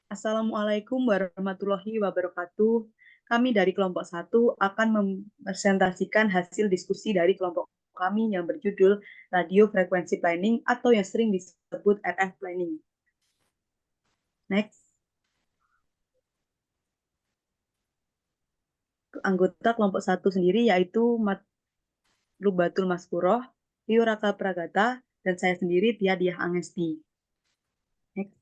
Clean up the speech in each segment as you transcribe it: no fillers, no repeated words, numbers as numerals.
Assalamualaikum warahmatullahi wabarakatuh. Kami dari kelompok 1 akan mempresentasikan hasil diskusi dari kelompok kami yang berjudul Radio Frekuensi Planning atau yang sering disebut RF Planning. Next. Anggota kelompok 1 sendiri yaitu Matlubatul Maskuroh, Rio Raka Pragata, dan saya sendiri Tia Diah Angesti. Next.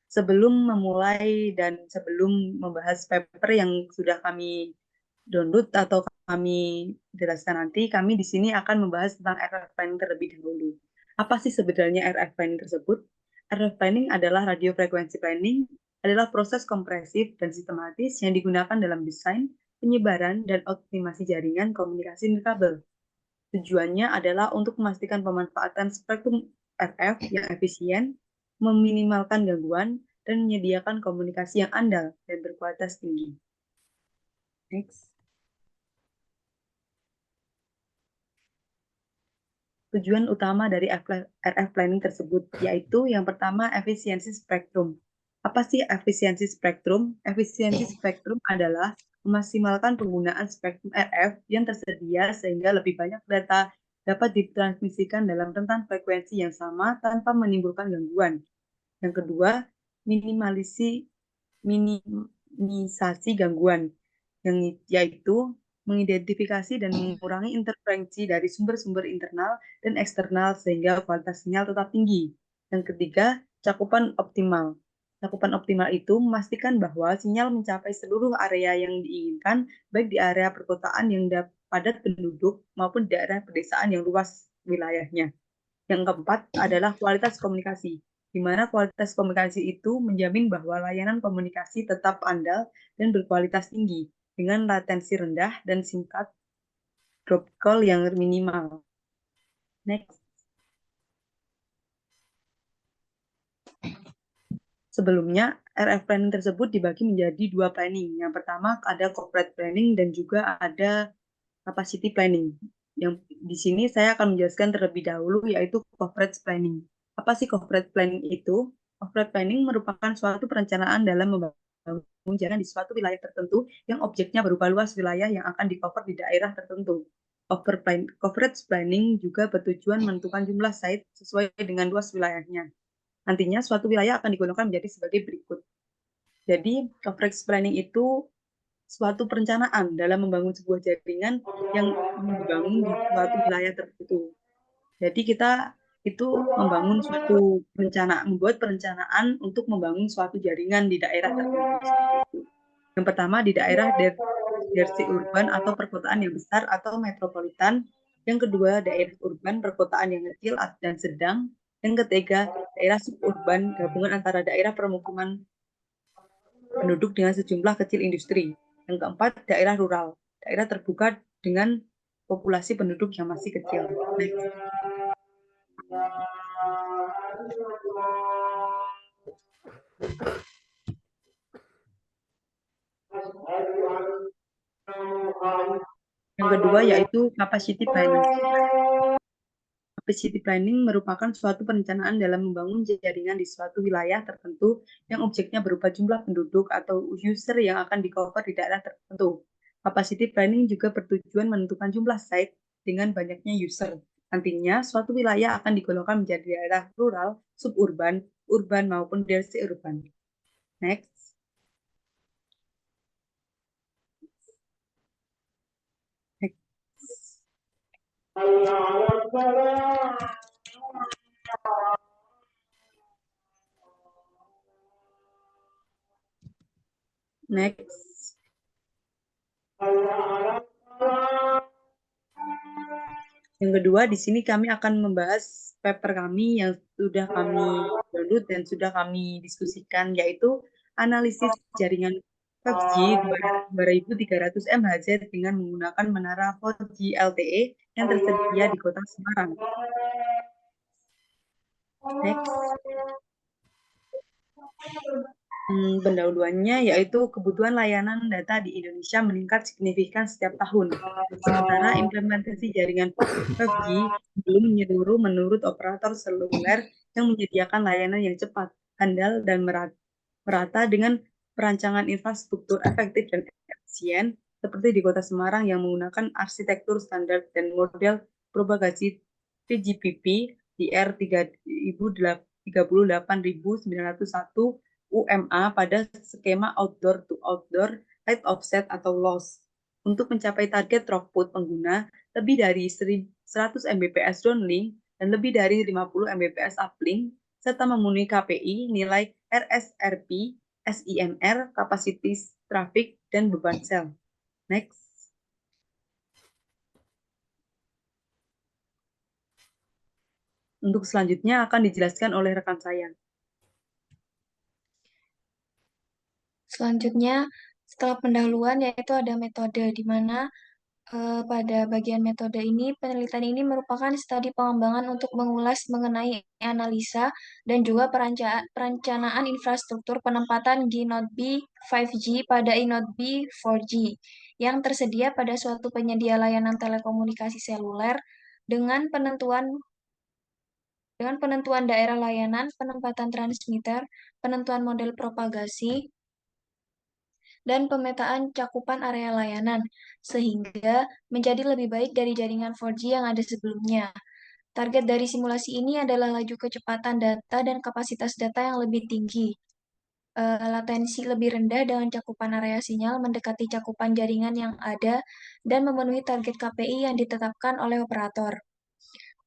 Sebelum memulai dan sebelum membahas paper yang sudah kami download atau kami jelaskan nanti, kami di sini akan membahas tentang RF planning terlebih dahulu. Apa sih sebenarnya RF planning tersebut? RF planning adalah radio frekuensi planning, adalah proses kompresif dan sistematis yang digunakan dalam desain, penyebaran, dan optimasi jaringan komunikasi nirkabel. Tujuannya adalah untuk memastikan pemanfaatan spektrum RF yang efisien, meminimalkan gangguan, dan menyediakan komunikasi yang andal dan berkualitas tinggi. Next. Tujuan utama dari RF planning tersebut yaitu yang pertama efisiensi spektrum. Apa sih efisiensi spektrum? Efisiensi spektrum adalah memaksimalkan penggunaan spektrum RF yang tersedia sehingga lebih banyak data dapat ditransmisikan dalam rentang frekuensi yang sama tanpa menimbulkan gangguan. Yang kedua, minimisasi gangguan, yaitu mengidentifikasi dan mengurangi interferensi dari sumber-sumber internal dan eksternal sehingga kualitas sinyal tetap tinggi. Yang ketiga, cakupan optimal. Cakupan optimal itu memastikan bahwa sinyal mencapai seluruh area yang diinginkan, baik di area perkotaan yang padat penduduk maupun di daerah pedesaan yang luas wilayahnya. Yang keempat adalah kualitas komunikasi, di mana kualitas komunikasi itu menjamin bahwa layanan komunikasi tetap andal dan berkualitas tinggi, dengan latensi rendah dan singkat drop call yang minimal. Next. Sebelumnya, RF planning tersebut dibagi menjadi dua planning. Yang pertama ada corporate planning dan juga ada capacity planning. Yang di sini saya akan menjelaskan terlebih dahulu yaitu corporate planning. Apa sih corporate planning itu? Corporate planning merupakan suatu perencanaan dalam membangun jalan di suatu wilayah tertentu yang objeknya berupa luas wilayah yang akan di-cover di daerah tertentu. Corporate planning juga bertujuan menentukan jumlah site sesuai dengan luas wilayahnya. Nantinya suatu wilayah akan digunakan menjadi sebagai berikut. Jadi, coverage planning itu suatu perencanaan dalam membangun sebuah jaringan yang dibangun di suatu wilayah tertentu. Jadi kita itu membangun suatu membuat perencanaan untuk membangun suatu jaringan di daerah tertentu. Yang pertama di daerah dersi urban atau perkotaan yang besar atau metropolitan. Yang kedua daerah urban perkotaan yang kecil dan sedang. Yang ketiga daerah suburban gabungan antara daerah permukiman penduduk dengan sejumlah kecil industri. Yang keempat, daerah rural, daerah terbuka dengan populasi penduduk yang masih kecil. Next. Yang kedua yaitu capacity planning. Capacity planning merupakan suatu perencanaan dalam membangun jaringan di suatu wilayah tertentu yang objeknya berupa jumlah penduduk atau user yang akan di-cover di daerah tertentu. Capacity planning juga bertujuan menentukan jumlah site dengan banyaknya user. Nantinya, suatu wilayah akan digolongkan menjadi daerah rural, suburban, urban, maupun dersi urban. Next. Next. Yang kedua, di sini kami akan membahas paper kami yang sudah kami download dan sudah kami diskusikan, yaitu analisis jaringan 5G 2300 MHz dengan menggunakan menara 4G LTE yang tersedia di Kota Semarang. Next. Pendahuluannya yaitu kebutuhan layanan data di Indonesia meningkat signifikan setiap tahun. Sementara implementasi jaringan 5G belum menyeluruh menurut operator seluler yang menyediakan layanan yang cepat. handal, dan merata dengan perancangan infrastruktur efektif dan efisien, seperti di Kota Semarang yang menggunakan arsitektur standar dan model propagasi VGPP di R38901 UMA pada skema outdoor to outdoor height offset atau loss. Untuk mencapai target throughput pengguna lebih dari 100 Mbps downlink dan lebih dari 50 Mbps uplink, serta memenuhi KPI, nilai RSRP, SIMR, kapasitas trafik, dan beban sel. Next. Untuk selanjutnya akan dijelaskan oleh rekan saya. Selanjutnya, setelah pendahuluan yaitu ada metode, di mana pada bagian metode ini, penelitian ini merupakan studi pengembangan untuk mengulas mengenai analisa dan juga perencanaan infrastruktur penempatan G-Node B 5G pada e-Node B 4G yang tersedia pada suatu penyedia layanan telekomunikasi seluler dengan penentuan daerah layanan, penempatan transmitter, penentuan model propagasi, dan pemetaan cakupan area layanan, sehingga menjadi lebih baik dari jaringan 4G yang ada sebelumnya. Target dari simulasi ini adalah laju kecepatan data dan kapasitas data yang lebih tinggi, latensi lebih rendah dengan cakupan area sinyal mendekati cakupan jaringan yang ada, dan memenuhi target KPI yang ditetapkan oleh operator.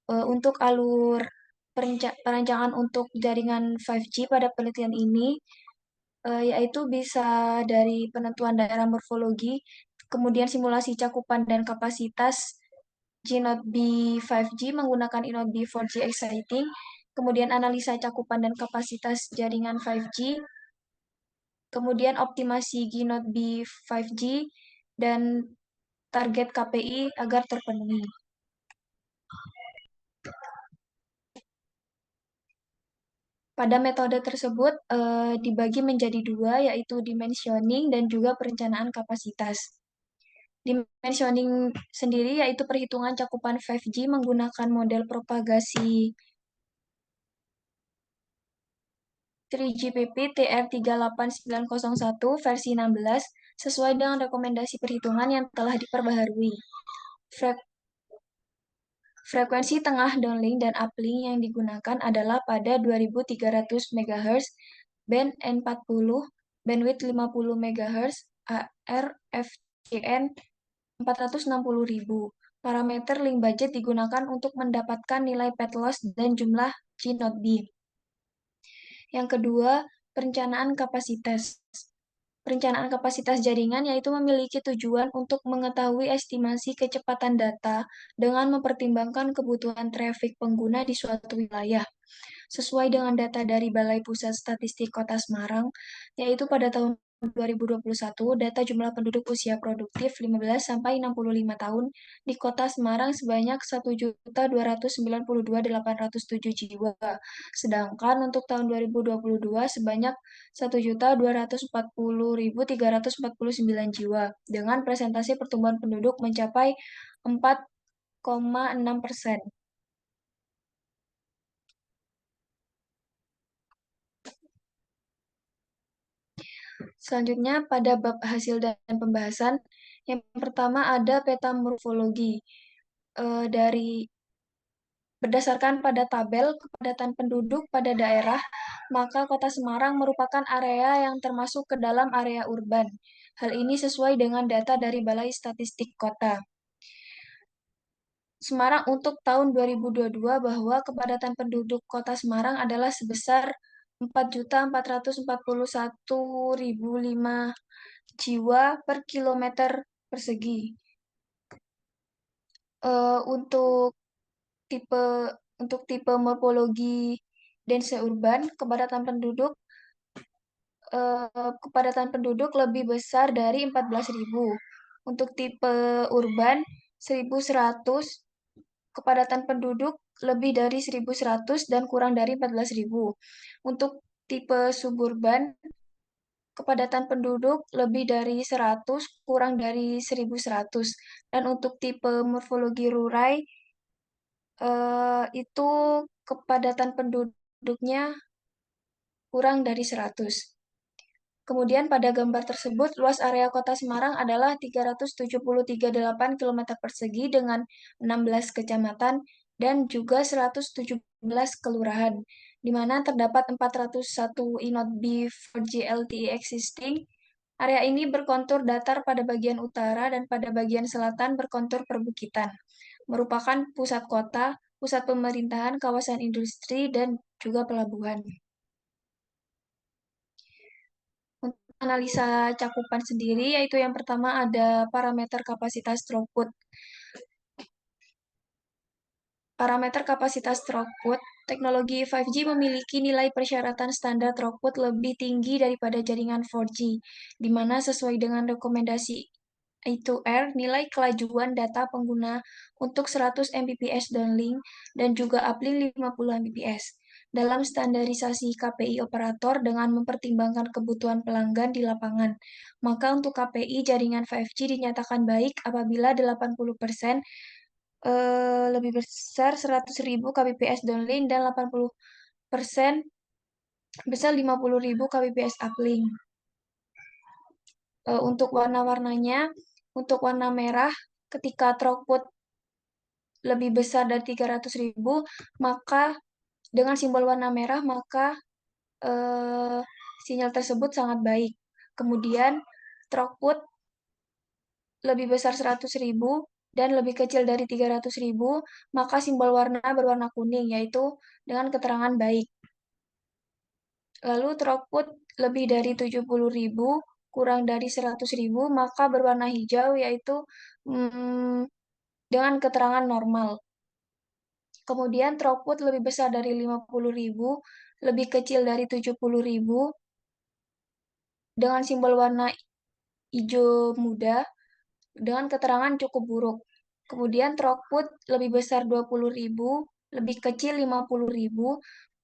Untuk alur perancangan untuk jaringan 5G pada penelitian ini, yaitu bisa dari penentuan daerah morfologi, kemudian simulasi cakupan dan kapasitas G-Node B 5G menggunakan e-Node B 4G exciting, kemudian analisa cakupan dan kapasitas jaringan 5G, kemudian optimasi G-Node B 5G, dan target KPI agar terpenuhi. Pada metode tersebut dibagi menjadi dua, yaitu dimensioning dan juga perencanaan kapasitas. Dimensioning sendiri yaitu perhitungan cakupan 5G menggunakan model propagasi 3GPP TR38901 versi 16 sesuai dengan rekomendasi perhitungan yang telah diperbaharui. Frekuensi tengah downlink dan uplink yang digunakan adalah pada 2300 MHz, band N40, bandwidth 50 MHz, ARFCN 460.000. Parameter link budget digunakan untuk mendapatkan nilai pet loss dan jumlah G-Node B. Yang kedua, perencanaan kapasitas. Perencanaan kapasitas jaringan yaitu memiliki tujuan untuk mengetahui estimasi kecepatan data dengan mempertimbangkan kebutuhan trafik pengguna di suatu wilayah. Sesuai dengan data dari Balai Pusat Statistik Kota Semarang, yaitu pada tahun 2021, data jumlah penduduk usia produktif 15-65 tahun di Kota Semarang sebanyak 1.292.807 jiwa. Sedangkan untuk tahun 2022 sebanyak 1.240.349 jiwa, dengan presentasi pertumbuhan penduduk mencapai 4,6%. Selanjutnya, pada bab hasil dan pembahasan, yang pertama ada peta morfologi. Dari berdasarkan pada tabel kepadatan penduduk pada daerah, maka Kota Semarang merupakan area yang termasuk ke dalam area urban. Hal ini sesuai dengan data dari Balai Statistik Kota Semarang untuk tahun 2022 bahwa kepadatan penduduk Kota Semarang adalah sebesar 4.441.005 jiwa per kilometer persegi. Untuk tipe morfologi dense urban, kepadatan penduduk lebih besar dari 14.000. Untuk tipe urban 1.100, kepadatan penduduk lebih dari 1.100 dan kurang dari 14.000. Untuk tipe suburban, kepadatan penduduk lebih dari 100, kurang dari 1.100. Dan untuk tipe morfologi rurai, itu kepadatan penduduknya kurang dari 100. Kemudian pada gambar tersebut, luas area kota Semarang adalah 373,8 km persegi dengan 16 kecamatan dan juga 117 kelurahan, di mana terdapat 401 InnoB 4G LTE existing. Area ini berkontur datar pada bagian utara dan pada bagian selatan berkontur perbukitan, merupakan pusat kota, pusat pemerintahan, kawasan industri, dan juga pelabuhan. Untuk analisa cakupan sendiri, yaitu yang pertama ada parameter kapasitas throughput. Parameter kapasitas throughput, teknologi 5G memiliki nilai persyaratan standar throughput lebih tinggi daripada jaringan 4G, di mana sesuai dengan rekomendasi I2R, nilai kelajuan data pengguna untuk 100 Mbps downlink dan juga uplink 50 Mbps. Dalam standarisasi KPI operator dengan mempertimbangkan kebutuhan pelanggan di lapangan, maka untuk KPI jaringan 5G dinyatakan baik apabila 80% lebih besar 100.000 kbps downlink dan 80% besar 50.000 kbps uplink. Untuk warna-warnanya, untuk warna merah, ketika throughput lebih besar dari 300.000, maka dengan simbol warna merah, maka eh, sinyal tersebut sangat baik. Kemudian, throughput lebih besar 100.000 dan lebih kecil dari 300.000, maka simbol warna berwarna kuning, yaitu dengan keterangan baik. Lalu throughput lebih dari 70.000, kurang dari 100.000, maka berwarna hijau, yaitu dengan keterangan normal. Kemudian throughput lebih besar dari 50.000, lebih kecil dari 70.000, dengan simbol warna hijau muda, dengan keterangan cukup buruk. Kemudian throughput lebih besar 20.000, lebih kecil 50.000,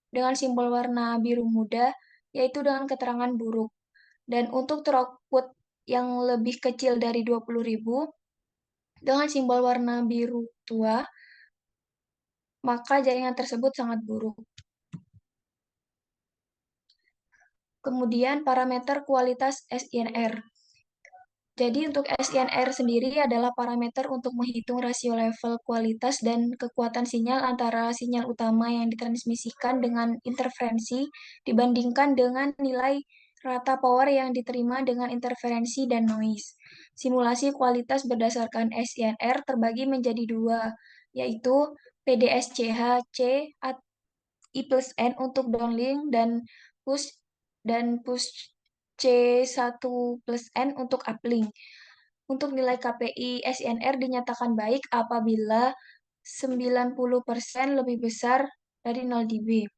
dengan simbol warna biru muda, yaitu dengan keterangan buruk. Dan untuk throughput yang lebih kecil dari 20.000, dengan simbol warna biru tua, maka jaringan tersebut sangat buruk. Kemudian parameter kualitas SINR. Jadi untuk SINR sendiri adalah parameter untuk menghitung rasio level kualitas dan kekuatan sinyal antara sinyal utama yang ditransmisikan dengan interferensi dibandingkan dengan nilai rata power yang diterima dengan interferensi dan noise. Simulasi kualitas berdasarkan SINR terbagi menjadi dua, yaitu PDSCH-C I plus N untuk downlink dan push C1 plus N untuk uplink. Untuk nilai KPI SNR dinyatakan baik apabila 90% lebih besar dari 0 dB.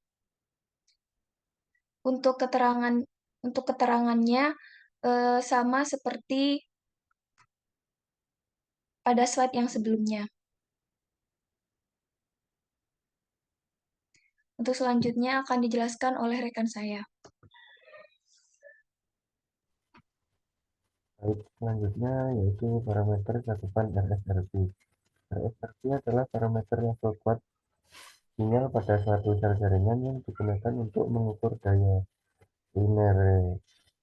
Untuk keterangannya sama seperti pada slide yang sebelumnya. Untuk selanjutnya akan dijelaskan oleh rekan saya. Baik, selanjutnya yaitu parameter cakupan RSRP. RSRP adalah parameter level kuat sinyal pada suatu sel jaringan yang digunakan untuk mengukur daya linear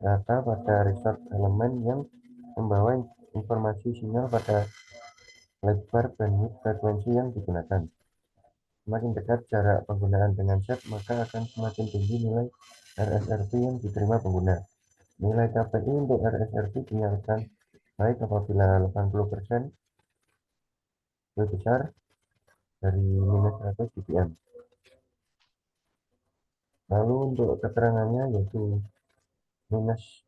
rata pada resort elemen yang membawa informasi sinyal pada lebar bandwidth frekuensi yang digunakan. Semakin dekat jarak penggunaan dengan set, maka akan semakin tinggi nilai RSRP yang diterima pengguna. Nilai KPI untuk RSRP dinyatakan baik apabila 80% lebih besar dari minus 100 dBm. Lalu untuk keterangannya yaitu minus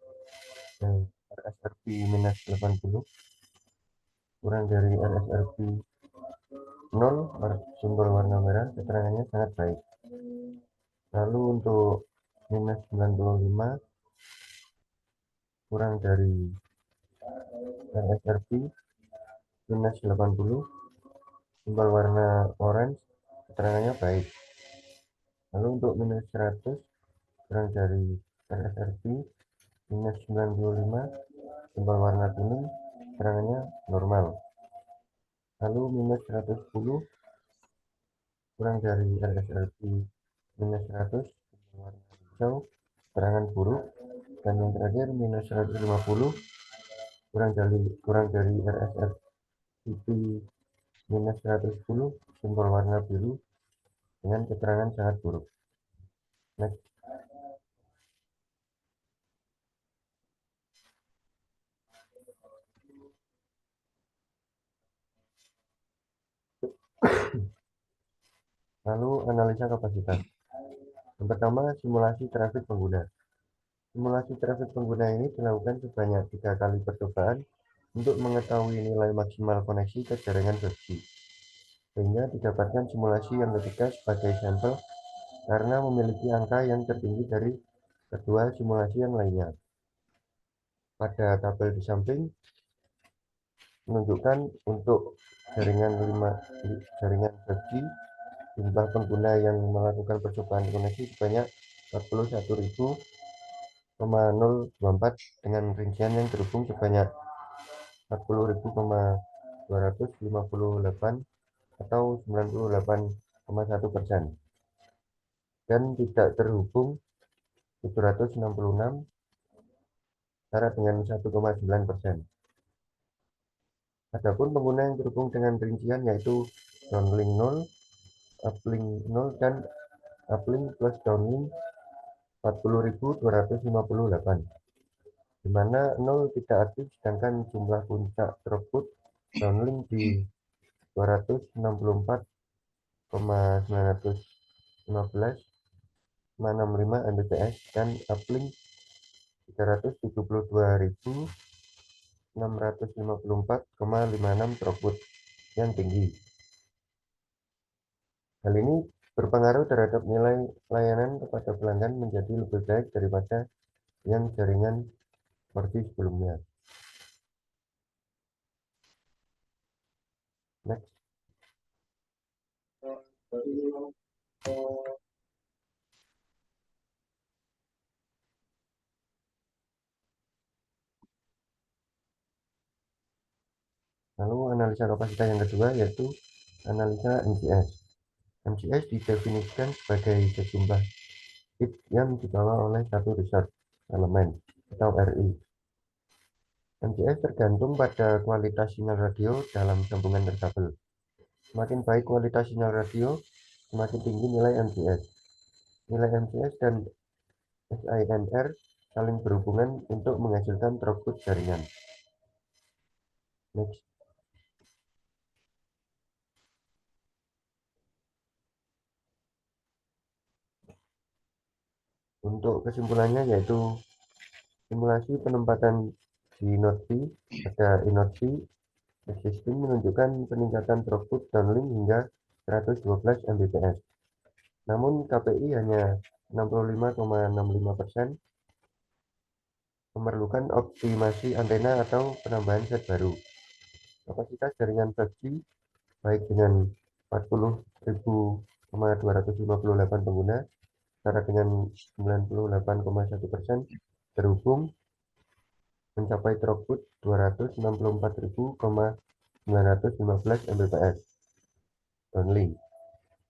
RSRP minus 80 kurang dari RSRP 0, simbol warna merah, keterangannya sangat baik. Lalu untuk minus 95 kurang dari RSRP minus 80, simbol warna orange, keterangannya baik. Lalu untuk minus 100 kurang dari RSRP minus 95, simbol warna kuning, keterangannya normal. Lalu minus 110 kurang dari RSRP minus 100, simbol warna hijau, keterangan buruk, dan yang terakhir minus 150 kurang dari RSRCP minus 110 simbol warna biru dengan keterangan sangat buruk. Next. Lalu analisa kapasitas. Yang pertama, simulasi trafik pengguna. Simulasi trafik pengguna ini dilakukan sebanyak 3 kali percobaan untuk mengetahui nilai maksimal koneksi ke jaringan 5G, sehingga didapatkan simulasi yang ketiga sebagai sampel karena memiliki angka yang tertinggi dari kedua simulasi yang lainnya. Pada tabel di samping menunjukkan untuk jaringan 5G jumlah pengguna yang melakukan percobaan koneksi sebanyak 41.024 dengan rincian yang terhubung sebanyak 40.258 atau 98,1%, dan tidak terhubung 766 setara dengan 1,9%. Adapun pengguna yang terhubung dengan rincian yaitu downlink 0, uplink 0, dan uplink plus downlink 40.258, di mana 0 tidak aktif, sedangkan jumlah puncak throughput downlink di 264,915,65 Mbps dan uplink 372.654,56 throughput yang tinggi. Hal ini berpengaruh terhadap nilai layanan kepada pelanggan menjadi lebih baik daripada yang jaringan 4G sebelumnya. Next. Lalu analisa kapasitas yang kedua yaitu analisa MCS. MCS didefinisikan sebagai sejumlah bit yang dibawa oleh satu resource elemen atau RI. MCS tergantung pada kualitas sinyal radio dalam sambungan terkabel. Semakin baik kualitas sinyal radio, semakin tinggi nilai MCS. Nilai MCS dan SINR saling berhubungan untuk menghasilkan throughput jaringan. Next. Untuk kesimpulannya yaitu simulasi penempatan di node B pada inode C existing menunjukkan peningkatan throughput downlink hingga 112 Mbps. Namun KPI hanya 65,65%, memerlukan optimasi antena atau penambahan set baru. Kapasitas jaringan 5G baik dengan 40.258 pengguna setara dengan 98,1% terhubung mencapai throughput 264.915 Mbps downlink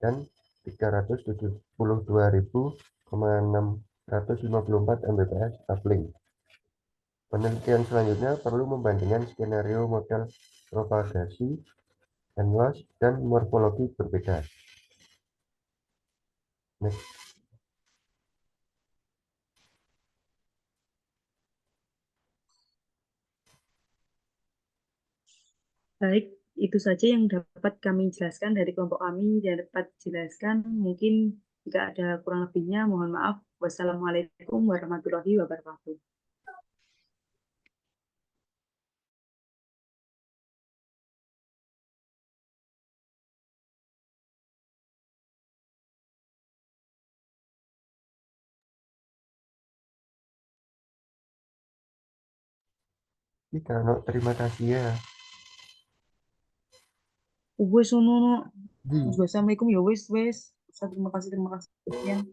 dan 372.654 Mbps uplink. Penelitian selanjutnya perlu membandingkan skenario model propagasi and loss dan morfologi berbeda. Next. Baik, itu saja yang dapat kami jelaskan dari kelompok kami yang dapat dijelaskan. Mungkin jika ada kurang lebihnya, mohon maaf. Wassalamualaikum warahmatullahi wabarakatuh. Terima kasih ya. Wes, Di. Assalamualaikum ya wes. Terima kasih. Sekian.